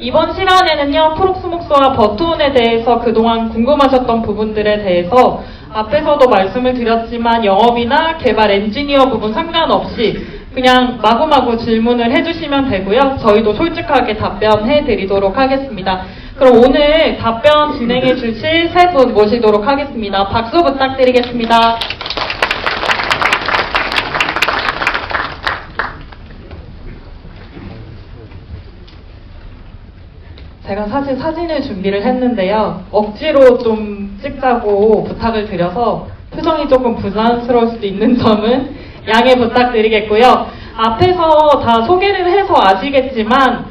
이번 시간에는요, 프록스목스와 버트온에 대해서 그동안 궁금하셨던 부분들에 대해서 앞에서도 말씀을 드렸지만 영업이나 개발 엔지니어 부분 상관없이 그냥 마구마구 질문을 해주시면 되고요. 저희도 솔직하게 답변해 드리도록 하겠습니다. 그럼 오늘 답변 진행해 주실 세 분 모시도록 하겠습니다. 박수 부탁드리겠습니다. 제가 사실 사진을 준비를 했는데요. 억지로 좀 찍자고 부탁을 드려서 표정이 조금 부담스러울 수도 있는 점은 양해 부탁드리겠고요. 앞에서 다 소개를 해서 아시겠지만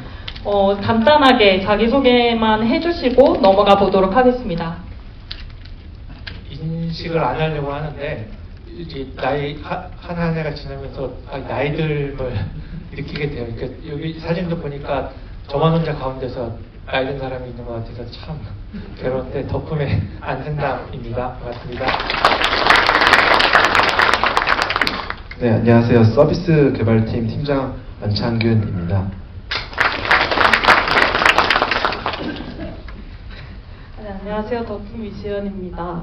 간단하게 자기소개만 해주시고 넘어가 보도록 하겠습니다. 인식을 안 하려고 하는데 이제 나이 한 해가 지나면서 나이듦을 느끼게 돼요. 그러니까 여기 사진도 보니까 저만 혼자 가운데서 나이 든 사람이 있는 것 같아서 참 괴로운데 덕분에 안승남입니다. 반갑습니다. 네, 안녕하세요. 서비스 개발팀 팀장 안창균입니다. 네, 안녕하세요. 덕분 이시연입니다.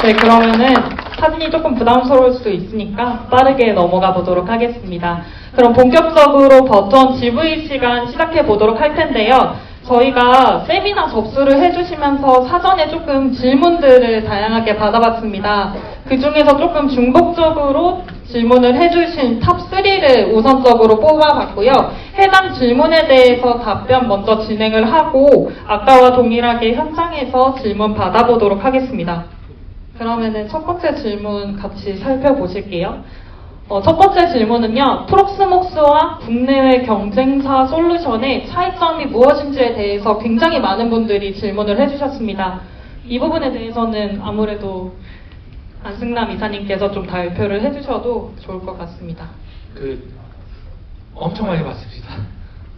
네, 그러면은 사진이 조금 부담스러울 수도 있으니까 빠르게 넘어가 보도록 하겠습니다. 그럼 본격적으로 버튼 GV 시간 시작해 보도록 할 텐데요. 저희가 세미나 접수를 해주시면서 사전에 조금 질문들을 다양하게 받아봤습니다. 그 중에서 조금 중복적으로 질문을 해주신 탑3를 우선적으로 뽑아봤고요. 해당 질문에 대해서 답변 먼저 진행을 하고 아까와 동일하게 현장에서 질문 받아보도록 하겠습니다. 그러면은 첫 번째 질문 같이 살펴보실게요. 첫 번째 질문은요, 프록스목스와 국내외 경쟁사 솔루션의 차이점이 무엇인지에 대해서 굉장히 많은 분들이 질문을 해주셨습니다. 이 부분에 대해서는 아무래도 안승남 이사님께서 좀 발표를 해주셔도 좋을 것 같습니다. 엄청 많이 받습니다.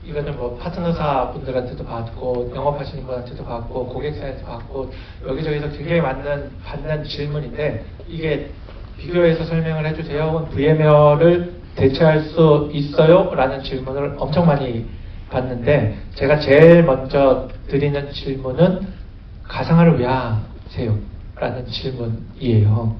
이거는 뭐 파트너사 분들한테도 받고 영업하시는 분한테도 받고 고객사한테 받고 여기저기서 굉장히 받는 질문인데 이게 비교해서 설명을 해주세요. VMware를 대체할 수 있어요? 라는 질문을 엄청 많이 받는데 제가 제일 먼저 드리는 질문은 가상화를 왜 하세요? 라는 질문이에요.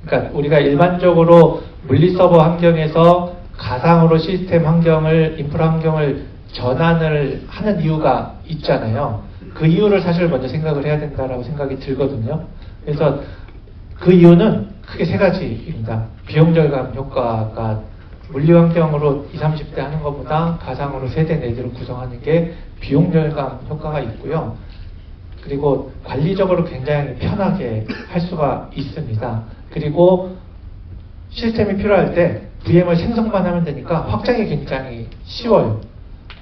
그러니까 우리가 일반적으로 물리서버 환경에서 가상으로 시스템 환경을, 인프라 환경을 전환을 하는 이유가 있잖아요. 그 이유를 사실 먼저 생각을 해야 된다라고 생각이 들거든요. 그래서 그 이유는 크게 세 가지입니다. 비용 절감 효과가 물리 환경으로 20, 30대 하는 것보다 가상으로 세대 내지로 구성하는 게 비용 절감 효과가 있고요. 그리고 관리적으로 굉장히 편하게 할 수가 있습니다. 그리고 시스템이 필요할 때 VM을 생성만 하면 되니까 확장이 굉장히 쉬워요.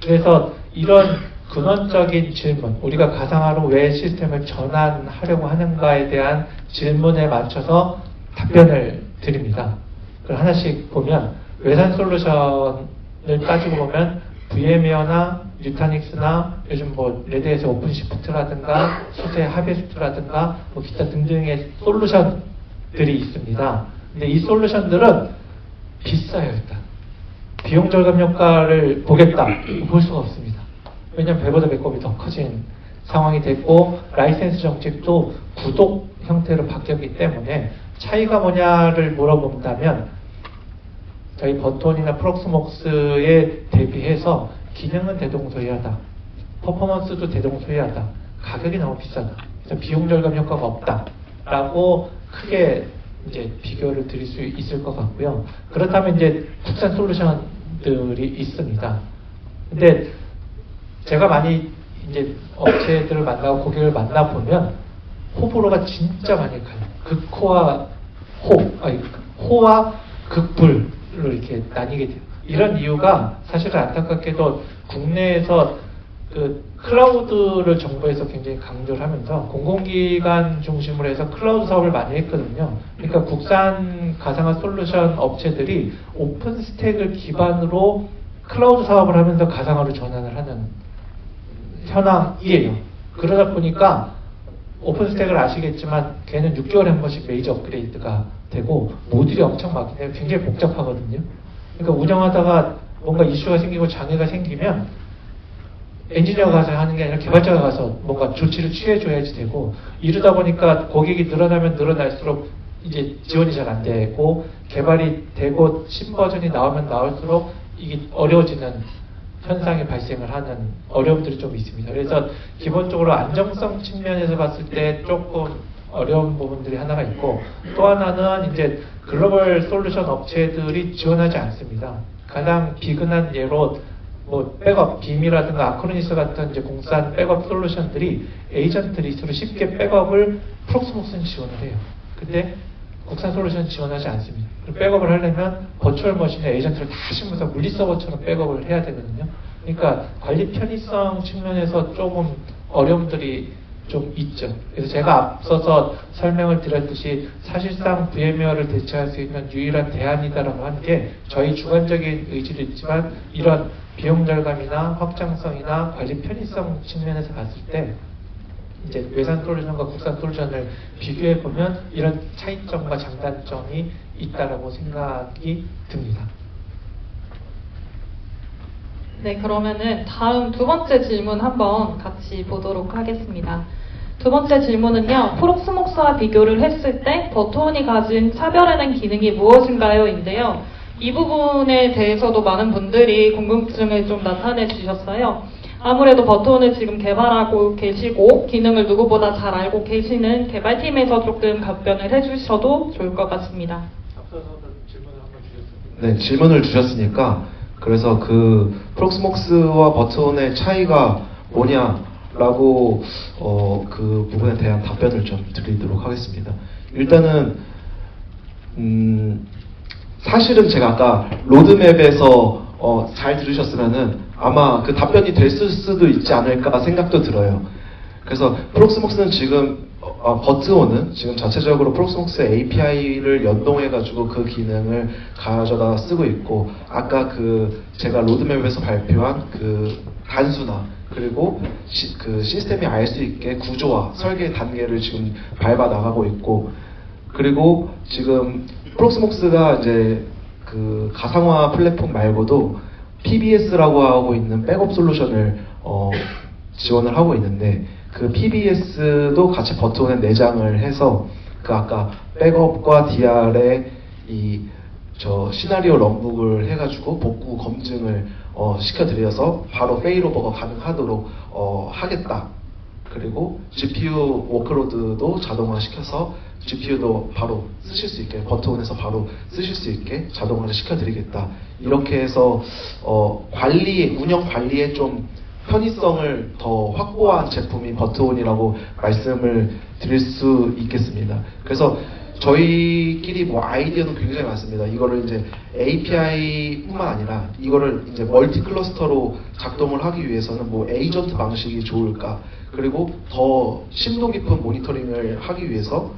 그래서 이런 근원적인 질문, 우리가 가상화로 왜 시스템을 전환하려고 하는가에 대한 질문에 맞춰서 답변을 드립니다. 그걸 하나씩 보면 외산 솔루션을 따지고 보면 VMware나 뉴타닉스나 요즘 뭐 레드햇의 오픈시프트라든가 수세 하베스트라든가 뭐 기타 등등의 솔루션들이 있습니다. 근데 이 솔루션들은 비싸요. 일단 비용 절감 효과를 보겠다 볼 수가 없습니다. 왜냐하면 배보다 배꼽이 더 커진 상황이 됐고 라이센스 정책도 구독 형태로 바뀌었기 때문에 차이가 뭐냐를 물어본다면 저희 버튼이나 프록스목스에 대비해서 기능은 대동소이하다, 퍼포먼스도 대동소이하다, 가격이 너무 비싸다, 그래서 비용 절감 효과가 없다라고 크게 이제 비교를 드릴 수 있을 것 같고요. 그렇다면 이제 국산 솔루션들이 있습니다. 근데 제가 많이 이제 업체들을 만나고 고객을 만나보면 호불호가 진짜 많이 가요. 극호와 호와 극불로 이렇게 나뉘게 돼요. 이런 이유가 사실은 안타깝게도 국내에서 그 클라우드를 정부에서 굉장히 강조를 하면서 공공기관 중심으로 해서 클라우드 사업을 많이 했거든요. 그러니까 국산 가상화 솔루션 업체들이 오픈 스택을 기반으로 클라우드 사업을 하면서 가상화로 전환을 하는 현황이에요. 그러다 보니까 오픈스택을 아시겠지만 걔는 6개월에 한 번씩 메이저 업그레이드가 되고 모듈이 엄청 많기 때문에 굉장히 복잡하거든요. 그러니까 운영하다가 뭔가 이슈가 생기고 장애가 생기면 엔지니어가 가서 하는 게 아니라 개발자가 가서 뭔가 조치를 취해줘야지 되고, 이러다 보니까 고객이 늘어나면 늘어날수록 이제 지원이 잘 안 되고, 개발이 되고 신버전이 나오면 나올수록 이게 어려워지는 현상이 발생을 하는 어려움들이 좀 있습니다. 그래서 기본적으로 안정성 측면에서 봤을 때 조금 어려운 부분들이 하나가 있고, 또 하나는 이제 글로벌 솔루션 업체들이 지원하지 않습니다. 가장 비근한 예로 뭐 백업, 빔이라든가 아크로니스 같은 이제 공산 백업 솔루션들이 에이전트 리스트로 쉽게 백업을 프록스목스는 지원을 해요. 근데 국산 솔루션 지원하지 않습니다. 백업을 하려면 버추얼 머신에 에이전트를 다 심어서 물리 서버처럼 백업을 해야 되거든요. 그러니까 관리 편의성 측면에서 조금 어려움들이 좀 있죠. 그래서 제가 앞서서 설명을 드렸듯이 사실상 VMware를 대체할 수 있는 유일한 대안이다라고 하는 게 저희 주관적인 의지도 있지만, 이런 비용 절감이나 확장성이나 관리 편의성 측면에서 봤을 때 이제 외산 솔루션과 국산 솔루션을 비교해 보면 이런 차이점과 장단점이 있다라고 생각이 듭니다. 네, 그러면은 다음 두 번째 질문 한번 같이 보도록 하겠습니다. 두 번째 질문은요, 프록스목스와 비교를 했을 때 버토온이 가진 차별화된 기능이 무엇인가요? 인데요. 이 부분에 대해서도 많은 분들이 궁금증을 좀 나타내 주셨어요. 아무래도 버토온을 지금 개발하고 계시고 기능을 누구보다 잘 알고 계시는 개발팀에서 조금 답변을 해주셔도 좋을 것 같습니다. 앞서서도 질문을 한번 주셨습니다. 네, 질문을 주셨으니까 그래서 그 프록스목스와 버트온의 차이가 뭐냐라고 그 부분에 대한 답변을 좀 드리도록 하겠습니다. 일단은 사실은 제가 아까 로드맵에서 잘 들으셨으면은 아마 그 답변이 됐을 수도 있지 않을까 생각도 들어요. 그래서 프록스목스는 지금 버트온은 지금 자체적으로 프록스목스 API를 연동해가지고 그 기능을 가져다 쓰고 있고, 아까 그 제가 로드맵에서 발표한 그 단순화 그리고 그 시스템이 알 수 있게 구조화 설계 단계를 지금 밟아 나가고 있고, 그리고 지금 프록스목스가 이제 그 가상화 플랫폼 말고도 PBS라고 하고 있는 백업 솔루션을 지원을 하고 있는데, 그 PBS도 같이 버튼에 내장을 해서 그 아까 백업과 DR에 시나리오 런북을 해가지고 복구 검증을 시켜드려서 바로 페일오버가 가능하도록 하겠다. 그리고 GPU 워크로드도 자동화시켜서 GPU도 바로 쓰실 수 있게, 버튼에서 바로 쓰실 수 있게 자동화를 시켜드리겠다. 이렇게 해서 운영 관리에 좀 편의성을 더 확보한 제품이 버트온이라고 말씀을 드릴 수 있겠습니다. 그래서 저희끼리 뭐 아이디어는 굉장히 많습니다. 이거를 이제 API뿐만 아니라 이거를 이제 멀티 클러스터로 작동을 하기 위해서는 뭐 에이전트 방식이 좋을까? 그리고 더 심도 깊은 모니터링을 하기 위해서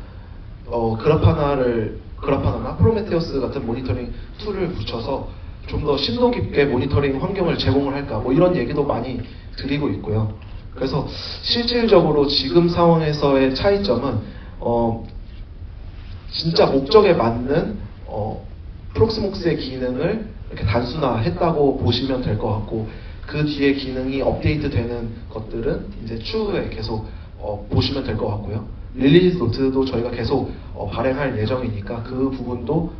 그라파나나 프로메테우스 같은 모니터링 툴을 붙여서 좀 더 심도 깊게 모니터링 환경을 제공을 할까, 뭐 이런 얘기도 많이 드리고 있고요. 그래서 실질적으로 지금 상황에서의 차이점은 진짜 목적에 맞는 프록스목스의 기능을 이렇게 단순화했다고 보시면 될 것 같고, 그 뒤에 기능이 업데이트되는 것들은 이제 추후에 계속 보시면 될 것 같고요. 릴리즈 노트도 저희가 계속 발행할 예정이니까 그 부분도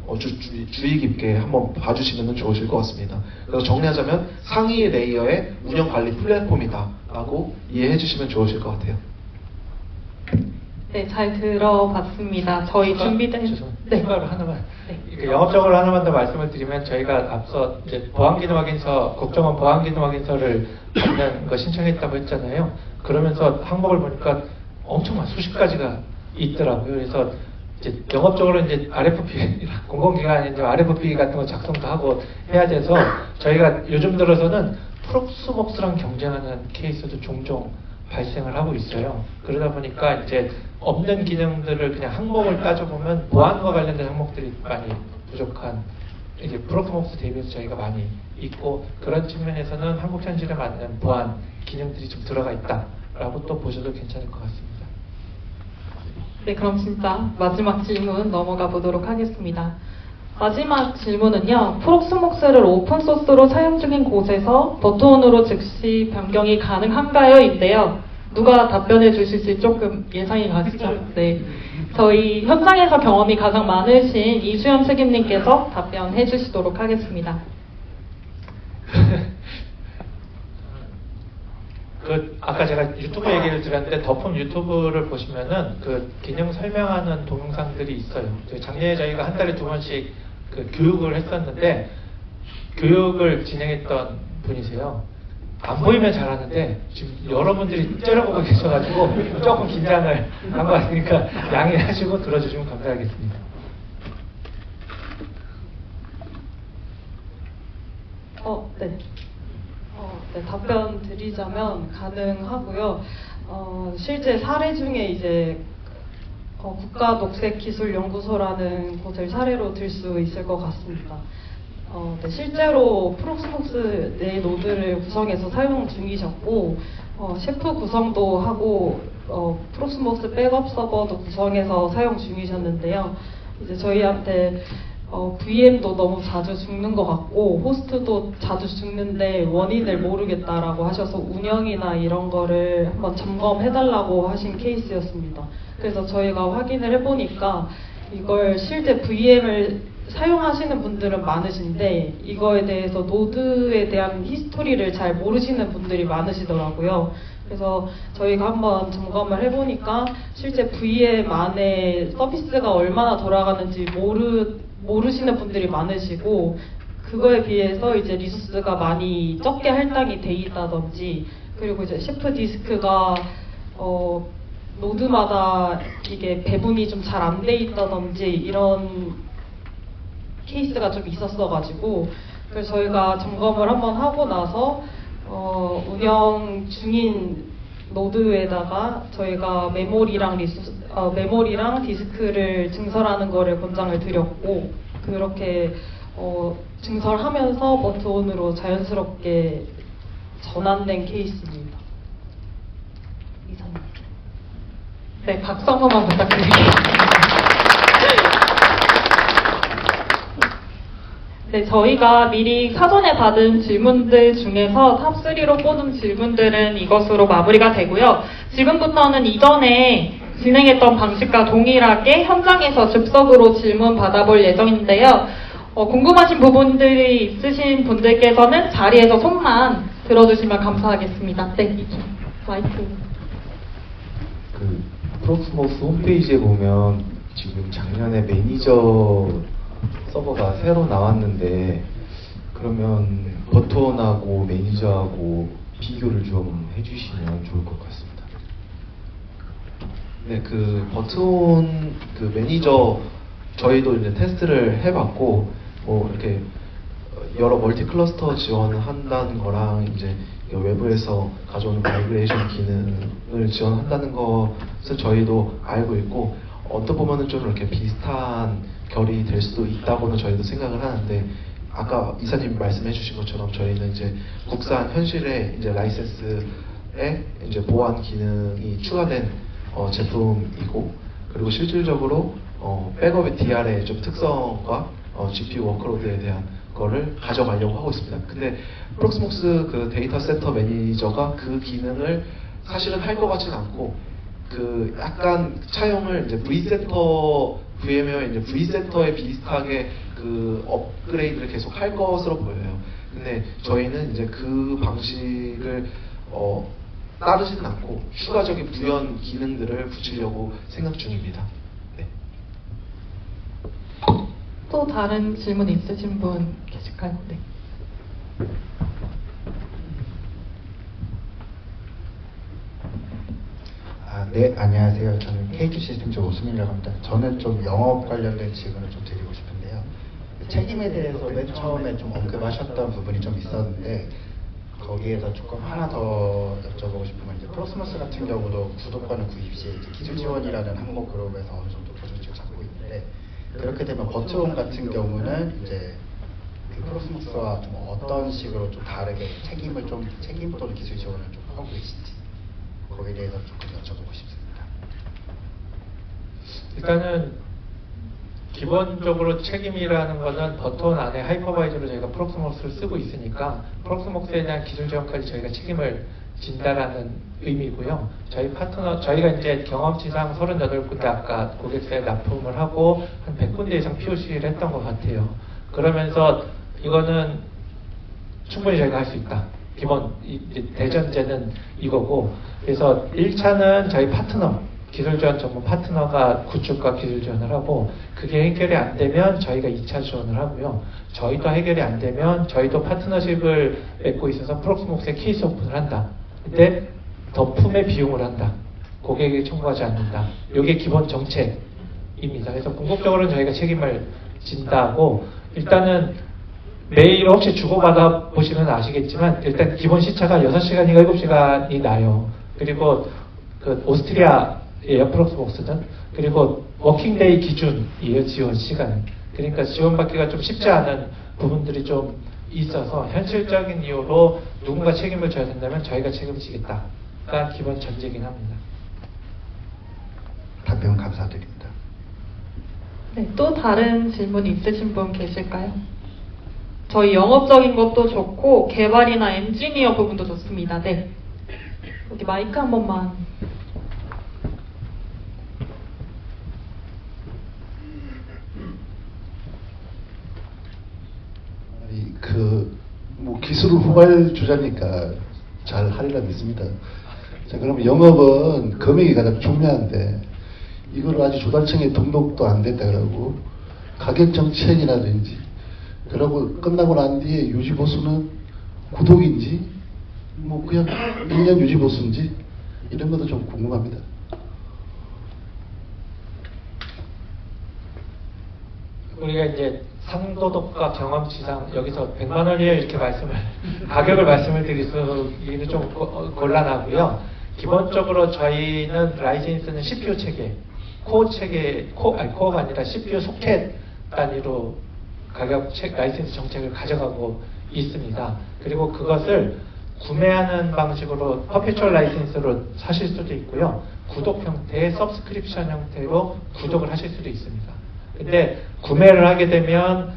주의 깊게 한번 봐주시면 좋으실 것 같습니다. 그래서 정리하자면 상위 레이어의 운영 관리 플랫폼이다라고 이해해 주시면 좋으실 것 같아요. 네, 잘 들어봤습니다. 저희 준비된 추가로 하나만, 네. 영업적으로 하나만 더 말씀을 드리면, 저희가 앞서 이제 보안기능 확인서, 국정원 보안기능 확인서를 받는 거 신청했다고 했잖아요. 그러면서 항목을 보니까 엄청 수십 가지가 있더라고요. 그래서 이제 영업적으로 이제 RFP, 공공기관에 이제 RFP 같은 거 작성도 하고 해야 돼서, 저희가 요즘 들어서는 프록스목스랑 경쟁하는 케이스도 종종 발생을 하고 있어요. 그러다 보니까 이제 없는 기능들을 그냥 항목을 따져보면 보안과 관련된 항목들이 많이 부족한, 이제 프록스목스 대비해서 저희가 많이 있고, 그런 측면에서는 한국현실에 맞는 보안 기능들이 좀 들어가 있다라고 또 보셔도 괜찮을 것 같습니다. 네, 그럼 진짜 마지막 질문 넘어가 보도록 하겠습니다. 마지막 질문은요. 프록스목스를 오픈소스로 사용 중인 곳에서 버트온으로 즉시 변경이 가능한가요? 인데요. 누가 답변해 주실지 조금 예상이 가시죠? 네. 저희 현장에서 경험이 가장 많으신 이수연 책임님께서 답변해 주시도록 하겠습니다. 아까 제가 유튜브 얘기를 드렸는데 더품 유튜브를 보시면은 그 기능 설명하는 동영상들이 있어요. 작년에 저희가 한 달에 2번씩 그 교육을 했었는데 교육을 진행했던 분이세요. 안 보이면 잘하는데 지금 여러분들이 째려보고 계셔가지고 조금 긴장을 한 것 같으니까 양해하시고 들어주시면 감사하겠습니다. 네. 네, 답변 드리자면 가능하고요. 실제 사례 중에 이제 국가녹색기술연구소라는 곳을 사례로 들 수 있을 것 같습니다. 네, 실제로 프록스목스 내 노드를 구성해서 사용 중이셨고 셰프 구성도 하고 프록스목스 백업 서버도 구성해서 사용 중이셨는데요. 이제 저희한테 VM도 너무 자주 죽는 것 같고 호스트도 자주 죽는데 원인을 모르겠다라고 하셔서 운영이나 이런 거를 한번 점검해달라고 하신 케이스였습니다. 그래서 저희가 확인을 해보니까 이걸 실제 VM을 사용하시는 분들은 많으신데 이거에 대해서 노드에 대한 히스토리를 잘 모르시는 분들이 많으시더라고요. 그래서 저희가 한번 점검을 해보니까 실제 VM 안에 서비스가 얼마나 돌아가는지 모르시는 분들이 많으시고 그거에 비해서 이제 리소스가 많이 적게 할당이 돼 있다든지 그리고 이제 셰프 디스크가 노드마다 이게 배분이 좀 잘 안 돼 있다든지 이런 케이스가 좀 있었어가지고 그래서 저희가 점검을 한번 하고 나서 운영 중인 노드에다가 저희가 메모리랑 디스크를 증설하는 거를 권장을 드렸고 그렇게 증설하면서 버트온으로 자연스럽게 전환된 케이스입니다. 이상입니다. 네, 박수 한 번만 부탁드립니다. 네, 저희가 미리 사전에 받은 질문들 중에서 탑3로 꼽은 질문들은 이것으로 마무리가 되고요. 지금부터는 이전에 진행했던 방식과 동일하게 현장에서 즉석으로 질문 받아볼 예정인데요. 궁금하신 부분들이 있으신 분들께서는 자리에서 손만 들어주시면 감사하겠습니다. 네, 이쪽 마이크. 그 프록스모스 홈페이지에 보면 지금 작년에 매니저 서버가 새로 나왔는데 그러면 버트온하고 매니저하고 비교를 좀 해주시면 좋을 것 같습니다. 네, 그 버트온 그 매니저 저희도 이제 테스트를 해봤고 뭐 이렇게 여러 멀티 클러스터 지원한다는 거랑 이제 외부에서 가져오는 마이그레이션 기능을 지원한다는 것을 저희도 알고 있고 어떻게 보면은 좀 이렇게 비슷한 결이 될 수도 있다고는 저희도 생각을 하는데 아까 이사님 말씀해주신 것처럼 저희는 이제 국산 현실의 이제 라이센스에 이제 보안 기능이 추가된 제품이고 그리고 실질적으로 백업의 DR의 좀 특성과 GPU 워크로드에 대한 거를 가져가려고 하고 있습니다. 근데 프록스목스 그 데이터 센터 매니저가 그 기능을 사실은 할 것 같지는 않고 그 약간 차용을 이제 V센터 VM웨어 이제 V센터에 비슷하게 그 업그레이드를 계속 할 것으로 보여요. 근데 저희는 이제 그 방식을 따르지는 않고 추가적인 부연 기능들을 붙이려고 생각 중입니다. 네. 또 다른 질문 있으신 분 계실까요? 네. 네, 안녕하세요. 저는 KT 시스템즈 오승민이라고 합니다. 저는 좀 영업 관련된 질문을 좀 드리고 싶은데요. 책임에 대해서 맨 처음에 좀 언급하셨던 부분이 좀 있었는데 거기에서 조금 하나 더 여쭤보고 싶은 건 이제 프록스모스 같은 경우도 구독권을 구입 시 이제 기술 지원이라는 항목 그룹에서 어느 정도 보조직을 잡고 있는데 그렇게 되면 버트온 같은 경우는 이제 그 프록스모스와 좀 어떤 식으로 좀 다르게 책임 또는 기술 지원을 좀 하고 계신지 거기에 대해서 조금 여쭤보고 싶습니다. 일단은 기본적으로 책임이라는 거는 버튼 안에 하이퍼바이저로 저희가 프록스목스를 쓰고 있으니까 프록스목스에 대한 기술 제어까지 저희가 책임을 진다라는 의미고요. 저희 파트너, 저희가 이제 경험치상 38군데 아까 고객사에 납품을 하고 한 100군데 이상 POC를 했던 것 같아요. 그러면서 이거는 충분히 저희가 할 수 있다. 기본 대전제는 이거고, 그래서 1차는 저희 파트너, 기술 지원 전문 파트너가 구축과 기술 지원을 하고, 그게 해결이 안 되면 저희가 2차 지원을 하고요. 저희도 해결이 안 되면 저희도 파트너십을 맺고 있어서 프록스목스에 케이스 오픈을 한다. 근데 덮음의 비용을 한다. 고객에게 청구하지 않는다. 이게 기본 정책입니다. 그래서 궁극적으로는 저희가 책임을 진다고, 일단은 매일 혹시 주고받아 보시면 아시겠지만 일단 기본 시차가 6시간인가 7시간이 나요. 그리고 그 오스트리아예요, 프록스목스는. 그리고 워킹데이 기준이에요, 지원 시간은. 그러니까 지원받기가 좀 쉽지 않은 부분들이 좀 있어서 현실적인 이유로 누군가 책임을 져야 된다면 저희가 책임지겠다가 기본 전제이긴 합니다. 답변 감사드립니다. 네, 또 다른 질문 있으신 분 계실까요? 저희 영업적인 것도 좋고 개발이나 엔지니어 부분도 좋습니다. 네. 여기 마이크 한 번만. 아니 뭐 기술을 후발 주자니까 잘 하리라 믿습니다. 자, 그러면 영업은 금액이 가장 중요한데 이걸 아직 조달청에 등록도 안 됐다 그러고 가격 정책이라든지 그러고 끝나고 난 뒤에 유지보수는 구독인지 뭐 그냥 1년 유지보수인지 이런 것도 좀 궁금합니다. 우리가 이제 상도덕과 경험치상 여기서 100만 원이에요 이렇게 가격을 말씀을 드리기는 좀 곤란하고요. 기본적으로 저희는 라이센스는 CPU 체계, 코어가 아니라 CPU 소켓 단위로 라이센스 정책을 가져가고 있습니다. 그리고 그것을 구매하는 방식으로 퍼페추얼 라이센스로 사실 수도 있고요. 구독 형태의 서브스크립션 형태로 구독을 하실 수도 있습니다. 근데 구매를 하게 되면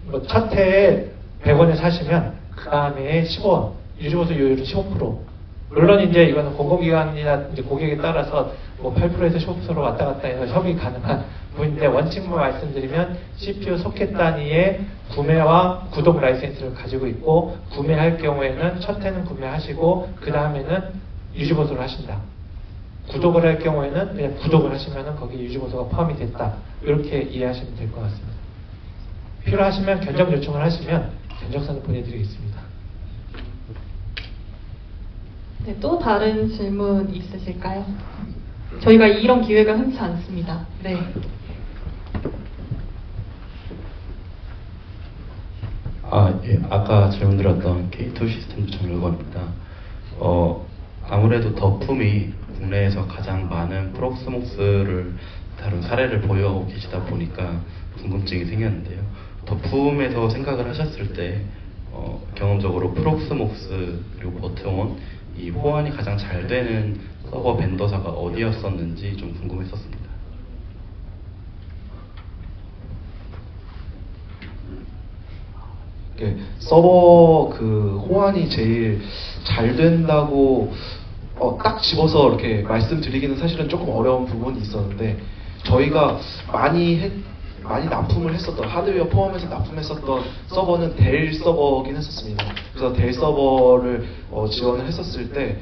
뭐 첫 해에 100원에 사시면 그 다음에 15원, 유지보수 요율은 15%. 물론 이제 이거는 공공기관이나 이제 고객에 따라서 뭐 8%에서 15%로 왔다 갔다 해서 협의 가능한 부분인데 원칙만 말씀드리면 CPU 소켓 단위의 구매와 구독 라이센스를 가지고 있고 구매할 경우에는 첫 해는 구매하시고 그 다음에는 유지보수를 하신다. 구독을 할 경우에는 그냥 구독을 하시면은 거기 유지보수가 포함이 됐다. 이렇게 이해하시면 될 것 같습니다. 필요하시면 견적 요청을 하시면 견적서는 보내드리겠습니다. 네, 또 다른 질문 있으실까요? 저희가 이런 기회가 흔치 않습니다. 네. 예, 아까 질문 드렸던 K2 시스템 정렬관입니다. 아무래도 덮음이 국내에서 가장 많은 프록스목스를 다룬 사례를 보유하고 계시다 보니까 궁금증이 생겼는데요. 덮음에서 생각을 하셨을 때 경험적으로 프록스목스 그리고 버트원 이 호환이 가장 잘 되는 서버 벤더사가 어디였었는지 좀 궁금했었습니다. 서버 호환이 제일 잘 된다고 딱 집어서 이렇게 말씀드리기는 사실은 조금 어려운 부분이 있었는데 저희가 많이 납품을 했었던 하드웨어 포함해서 납품했었던 서버는 델 서버긴 했었습니다. 그래서 델 서버를 지원을 했었을 때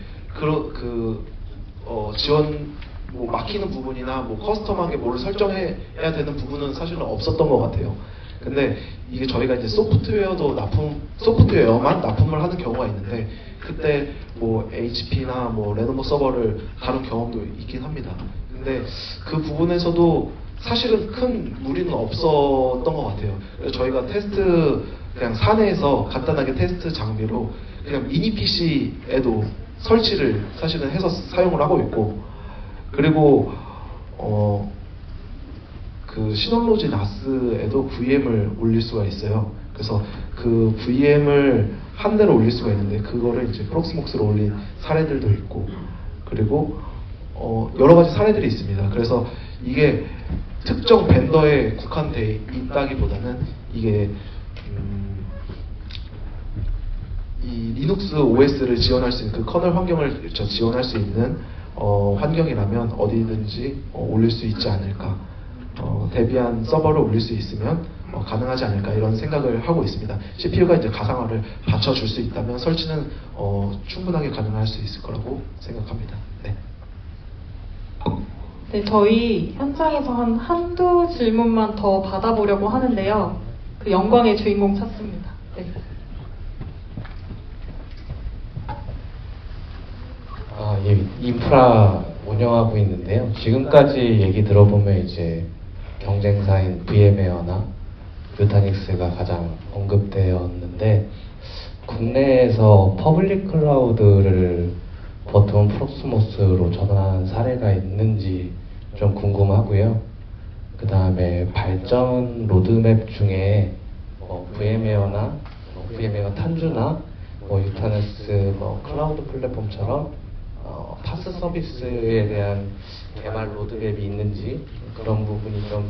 지원 뭐 막히는 부분이나 뭐 커스텀하게 뭐를 설정해야 되는 부분은 사실은 없었던 것 같아요. 근데 이게 저희가 이제 소프트웨어만 납품을 하는 경우가 있는데 그때 뭐 HP나 뭐 레노버 서버를 다룬 경험도 있긴 합니다. 근데 그 부분에서도 사실은 큰 무리는 없었던 것 같아요. 그래서 저희가 그냥 사내에서 간단하게 테스트 장비로 그냥 미니 PC에도 설치를 사실은 해서 사용을 하고 있고, 그리고 그 시놀로지 나스에도 VM을 올릴 수가 있어요. 그래서 그 VM을 한 대로 올릴 수가 있는데 그거를 이제 프록스목스로 올린 사례들도 있고, 그리고 여러 가지 사례들이 있습니다. 그래서 이게 특정 벤더에 국한돼 있다기보다는 이게 이 리눅스 OS를 지원할 수 있는 그 커널 환경을 지원할 수 있는 환경이라면 어디든지 올릴 수 있지 않을까. 대비한 서버를 올릴 수 있으면 가능하지 않을까 이런 생각을 하고 있습니다. CPU가 이제 가상화를 받쳐줄 수 있다면 설치는 충분하게 가능할 수 있을 거라고 생각합니다. 네. 네, 저희 현장에서 한두 질문만 더 받아보려고 하는데요. 그 영광의 주인공 찾습니다. 네. 인프라 운영하고 있는데요. 지금까지 얘기 들어보면 이제 경쟁사인 VM웨어나 누타닉스가 가장 언급되었는데 국내에서 퍼블릭 클라우드를 버튼 프록스모스로 전환한 사례가 있는지 좀 궁금하고요. 그 다음에 발전 로드맵 중에 VM웨어나 VM웨어 탄주나 유타닉스 클라우드 플랫폼처럼 파스 서비스에 대한 개발 로드맵이 있는지 그런 부분이 좀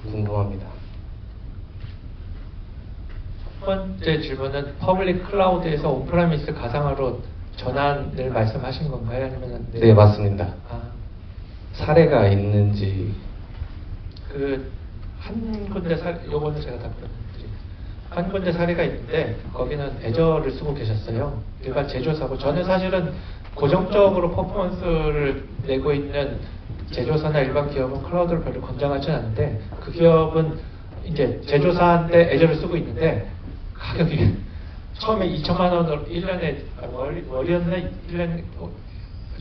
궁금합니다. 첫 번째 질문은 퍼블릭 클라우드에서 온프라미스 가상화로 전환을 말씀하신 건가요? 아니면 네, 맞습니다. 사례가 있는지. 한 군데 요거는 제가 답변드릴게요. 한 군데 사례가 있는데 거기는 애저를 쓰고 계셨어요. 일반 제조사고 저는 사실은 고정적으로 퍼포먼스를 내고 있는 제조사나 일반 기업은 클라우드를 별로 권장하지는 않는데 그 기업은 이제 제조사인데 애저를 쓰고 있는데 가격이 처음에 2천만 원으로 1년에 월이었나 1년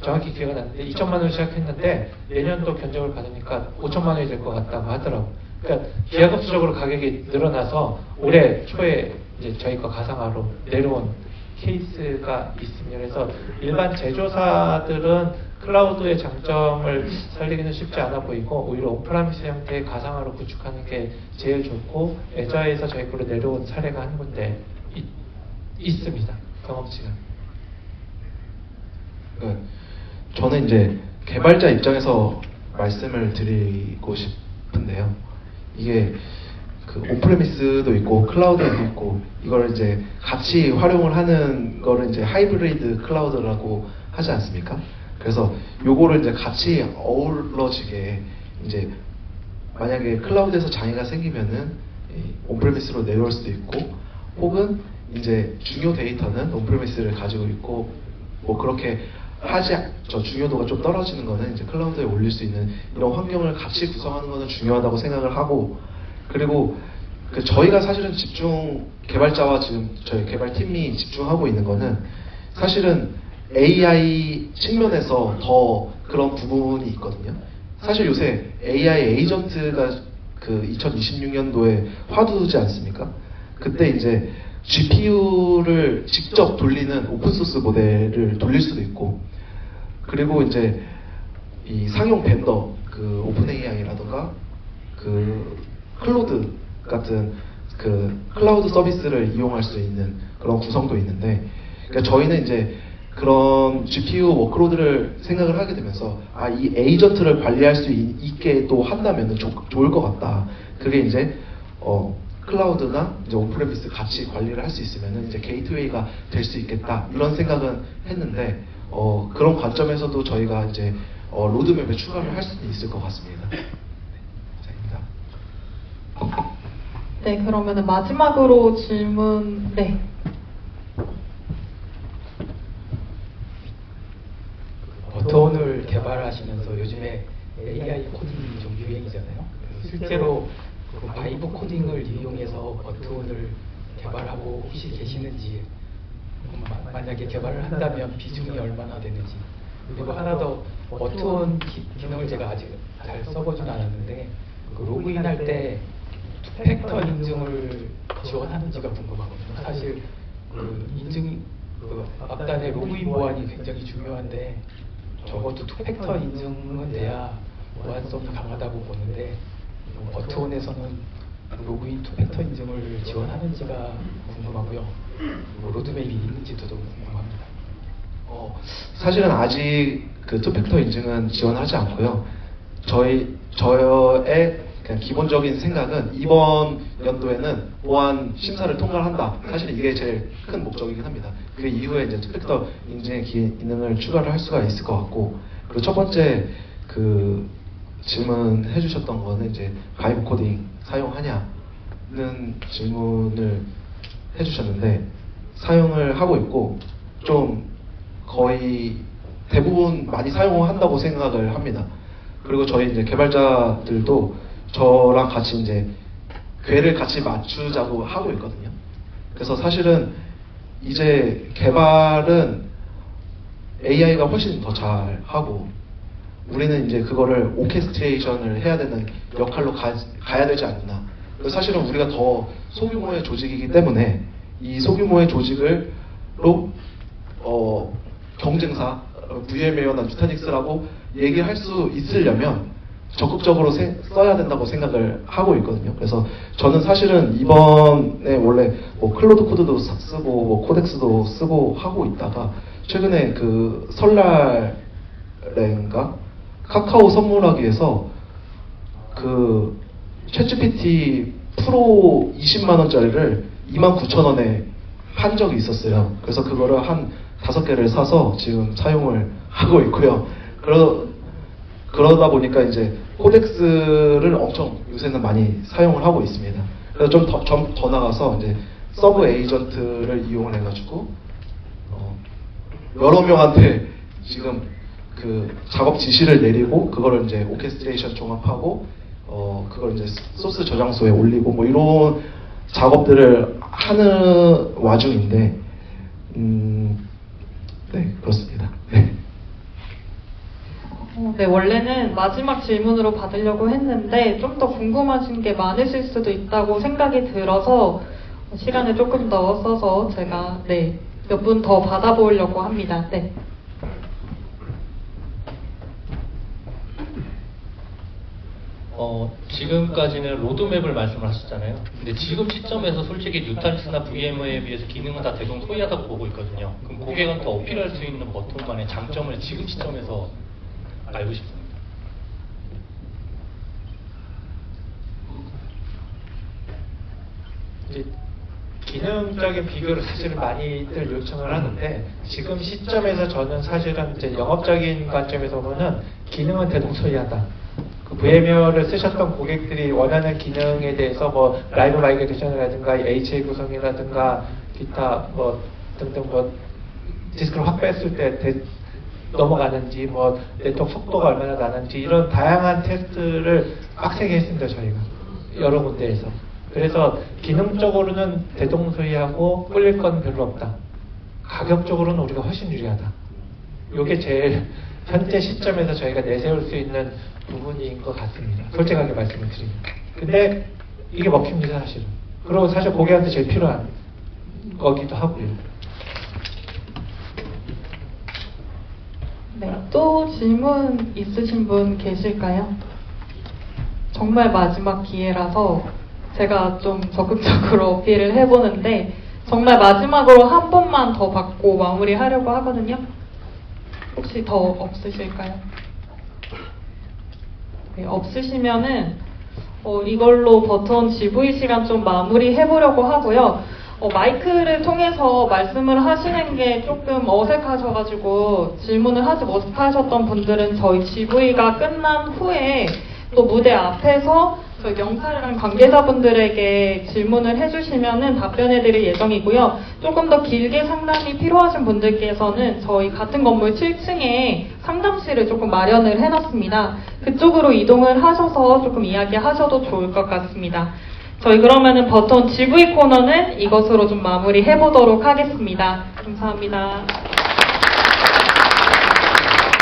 정확히 기억은 안 나는데 2천만 원 시작했는데 내년도 견적을 받으니까 5천만 원이 될 것 같다고 하더라고. 그러니까 기하급수적으로 가격이 늘어나서 올해 초에 이제 저희가 가상화로 내려온 케이스가 있습니다. 그래서 일반 제조사들은 클라우드의 장점을 살리기는 쉽지 않아 보이고 오히려 온프라미스 형태의 가상화로 구축하는 게 제일 좋고 애저에서 저희 걸로 내려온 사례가 한 군데 있습니다. 경험치가. 저는 이제 개발자 입장에서 말씀을 드리고 싶은데요. 이게 그 온프레미스도 있고 클라우드도 있고 이걸 이제 같이 활용을 하는 거를 이제 하이브리드 클라우드라고 하지 않습니까? 그래서 요거를 이제 같이 어우러지게 이제 만약에 클라우드에서 장애가 생기면은 온프레미스로 내려올 수도 있고 혹은 이제 중요 데이터는 온프레미스를 가지고 있고 뭐 그렇게 중요도가 좀 떨어지는 거는 이제 클라우드에 올릴 수 있는 이런 환경을 같이 구성하는 거는 중요하다고 생각을 하고 그리고 저희가 사실은 개발자와 지금 저희 개발팀이 집중하고 있는 거는 사실은 AI 측면에서 더 그런 부분이 있거든요. 사실 요새 AI 에이전트가 그 2026년도에 화두지 않습니까? 그때 이제 GPU를 직접 돌리는 오픈소스 모델을 돌릴 수도 있고 그리고 이제 이 상용 벤더 그 오픈AI라던가 그 클로드 같은 그 클라우드 서비스를 이용할 수 있는 그런 구성도 있는데 그러니까 저희는 이제 그런 GPU 워크로드를 생각을 하게 되면서 이 에이전트를 관리할 수 있게 또 한다면 좋을 것 같다. 그게 이제 클라우드나 이제 온프레미스 같이 관리를 할 수 있으면 이제 게이트웨이가 될 수 있겠다 이런 생각은 했는데 그런 관점에서도 저희가 이제 로드맵에 추가를 할 수도 있을 것 같습니다. 네, 감사합니다. 네, 그러면은 마지막으로 질문. 네. 버튼을 개발하시면서 요즘에 AI 코딩이 좀 유행이잖아요. 실제로 그 바이브 코딩을 이용해서 버튼을 개발하고 혹시 계시는지, 만약에 개발을 한다면 비중이 얼마나 되는지, 그리고 하나 더 버튼 기능을 제가 아직 잘 써보진 않았는데 그 로그인할 때 투팩터 인증을 지원하는지가 궁금하거든요. 사실 그 앞단의 로그인 보안이 굉장히 중요한데 적어도 투팩터 인증은 돼야 보안성이 강하다고 보는데 버튼에서는 로그인 투팩터 인증을 지원하는지가 궁금하고요. 로드맵이 있는지도 좀 궁금합니다. 사실은 아직 그 투팩터 인증은 지원하지 않고요. 저의 그냥 기본적인 생각은 이번 연도에는 보안 심사를 통과한다. 사실 이게 제일 큰 목적이긴 합니다. 그 이후에 이제 투팩터 인증의 기능을 추가를 할 수가 있을 것 같고, 그리고 첫 번째 그 질문해 주셨던 거는 이제 바이브 코딩 사용하냐는 질문을 해 주셨는데, 사용을 하고 있고 좀 거의 대부분 많이 사용한다고 생각을 합니다. 그리고 저희 이제 개발자들도 저랑 같이 이제 궤를 같이 맞추자고 하고 있거든요. 그래서 사실은 이제 개발은 AI가 훨씬 더 잘하고, 우리는 이제 그거를 오케스트레이션을 해야 되는 역할로 가야 되지 않나. 그래서 사실은 우리가 더 소규모의 조직이기 때문에 이 소규모의 조직으로 경쟁사 VM웨어나 누타닉스라고 얘기할 수 있으려면 적극적으로 써야 된다고 생각을 하고 있거든요. 그래서 저는 사실은 이번에 원래 뭐 클로드 코드도 쓰고 뭐 코덱스도 쓰고 하고 있다가 최근에 그 설날인가 카카오 선물하기에서 그 챗GPT 프로 20만 원짜리를 29,000원에 판 적이 있었어요. 그래서 그거를 한 5개를 사서 지금 사용을 하고 있고요. 그러다 보니까 이제 코덱스를 엄청 요새는 많이 사용을 하고 있습니다. 그래서 좀 더 나가서 이제 서브 에이전트를 이용을 해가지고 여러 명한테 지금 그 작업 지시를 내리고 그거를 이제 오케스트레이션 종합하고 그걸 이제 소스 저장소에 올리고 뭐 이런 작업들을 하는 와중인데 네, 그렇습니다. 네. 네, 원래는 마지막 질문으로 받으려고 했는데 좀 더 궁금하신 게 많으실 수도 있다고 생각이 들어서 시간을 조금 더 써서 제가 몇 분 더 받아보려고 합니다. 네. 지금까지는 로드맵을 말씀을 하셨잖아요. 근데 지금 시점에서 솔직히 뉴타닉스나 VM웨어에 비해서 기능은 다 대동소이하다고 보고 있거든요. 그럼 고객은 더 어필할 수 있는 버튼만의 장점을 지금 시점에서 알고 싶습니다. 이제 기능적인 비교를 사실은 많이들 요청을 하는데 지금 시점에서 저는 사실은 이제 영업적인 관점에서 보면 기능은 대동소이하다. 그 VM웨어를 쓰셨던 고객들이 원하는 기능에 대해서 뭐 라이브 마이그레이션이라든가 HA 구성이라든가 기타 뭐 등등 뭐 디스크를 확 뺐을 때 넘어가는지 뭐 네트워크 속도가 얼마나 나는지 이런 다양한 테스트를 빡세게 했습니다. 저희가 여러 군데에서. 그래서 기능적으로는 대동소이하고 끌릴 건 별로 없다. 가격적으로는 우리가 훨씬 유리하다. 이게 제일 현재 시점에서 저희가 내세울 수 있는 부분인 것 같습니다. 솔직하게 말씀을 드리면. 근데 이게 먹힙니다, 사실은. 그리고 사실 고객한테 제일 필요한 거기도 하고요. 네, 또 질문 있으신 분 계실까요? 정말 마지막 기회라서 제가 좀 적극적으로 어필을 해보는데 정말 마지막으로 한 번만 더 받고 마무리하려고 하거든요. 혹시 더 없으실까요? 네, 없으시면은 이걸로 버튼 GV 시간 좀 마무리 해보려고 하고요. 마이크를 통해서 말씀을 하시는 게 조금 어색하셔가지고 질문을 하지 못하셨던 분들은 저희 GV가 끝난 후에 또 무대 앞에서 저희 명사랑 관계자분들에게 질문을 해주시면은 답변해드릴 예정이고요. 조금 더 길게 상담이 필요하신 분들께서는 저희 같은 건물 7층에 상담실을 조금 마련을 해놨습니다. 그쪽으로 이동을 하셔서 조금 이야기하셔도 좋을 것 같습니다. 저희 그러면은 버튼 GV 코너는 이것으로 좀 마무리 해보도록 하겠습니다. 감사합니다.